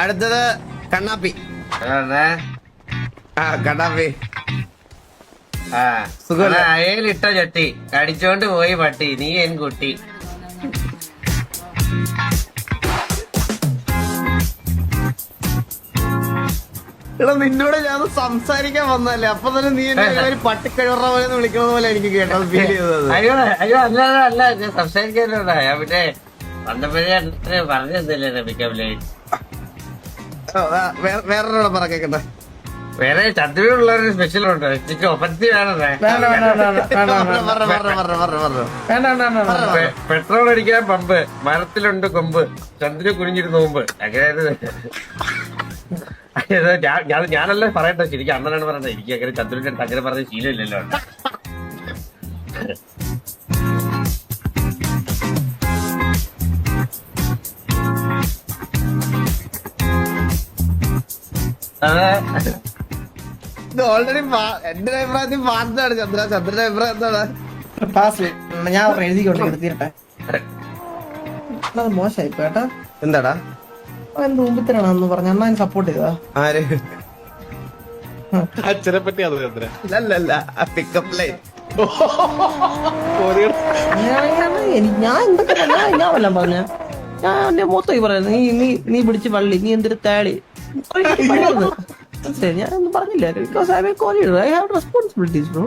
അടുത്തത് കണ്ണാപ്പി. കണ്ണാപ്പി അയലിട്ട ചട്ടി കടിച്ചോണ്ട് പോയി പട്ടി നീ എൻ കുട്ടി. എടാ നിന്നോട് ഞാൻ സംസാരിക്കാൻ വന്നല്ലേ, അപ്പൊ തന്നെ നീ എന്നെ പട്ടിക്കഴുറ പോലെ വിളിക്കുന്നത് പോലെ എനിക്ക് കേട്ടത് ഫീൽ ചെയ്തത്. അയ്യോ അല്ല ഞാൻ സംസാരിക്കാനുണ്ടാ പിന്നെ വന്നപ്പോഴേ പറഞ്ഞല്ലേ റബിക്കല്ലേ. വേറൊരാളെ പറ കേക്കട്ടെ. വേറെ ചന്ദ്രനുള്ളൊരു സ്പെഷ്യൽ ഉണ്ട്, ഒപ്പത്തി വേണേ. പെട്രോൾ അടിക്കാൻ പമ്പ്, മരത്തിലുണ്ട് കൊമ്പ്, ചന്ദ്രൻ കുനിഞ്ഞിരുന്ന് മുമ്പ്. ഞാനല്ലേ പറയട്ടെ, ശരിക്കും അണ്ണനാണ് പറയട്ടെ. എനിക്ക് അങ്ങനെ ചന്ദ്രന്റെ അടുത്ത് അങ്ങനെ പറഞ്ഞ ശീലമില്ലല്ലോ. ഇത് ഓൾറെഡി എന്റെ അഭിപ്രായത്തിൽ പാർട്ടാണ് ചന്ദ്ര. ചന്ദ്രന്റെ അഭിപ്രായം എന്താണ്? ഞാൻ എഴുതിക്കൊണ്ട് തീരട്ടെ. മോശമായി കേട്ടാ. എന്താടാ എന്ത് മുമ്പത്തിനാണെന്ന് പറഞ്ഞ അണ്ണാൻ സപ്പോർട്ട് ചെയ്തതാ. ആര് അച്ഛനെ പറ്റി അത് ചന്ദ്ര അല്ലല്ല പിക്കപ്പ് ലൈൻ. ഞാൻ എന്തൊക്കെ ഞാൻ വല്ലതും പറഞ്ഞ ഞാൻ എന്റെ മൊത്തം പറയുന്നത് നീ പിടിച്ച് വള്ളി, നീ എന്തൊരു താളി. ഞാൻ ഒന്നും പറഞ്ഞില്ല. Because I have responsibilities bro.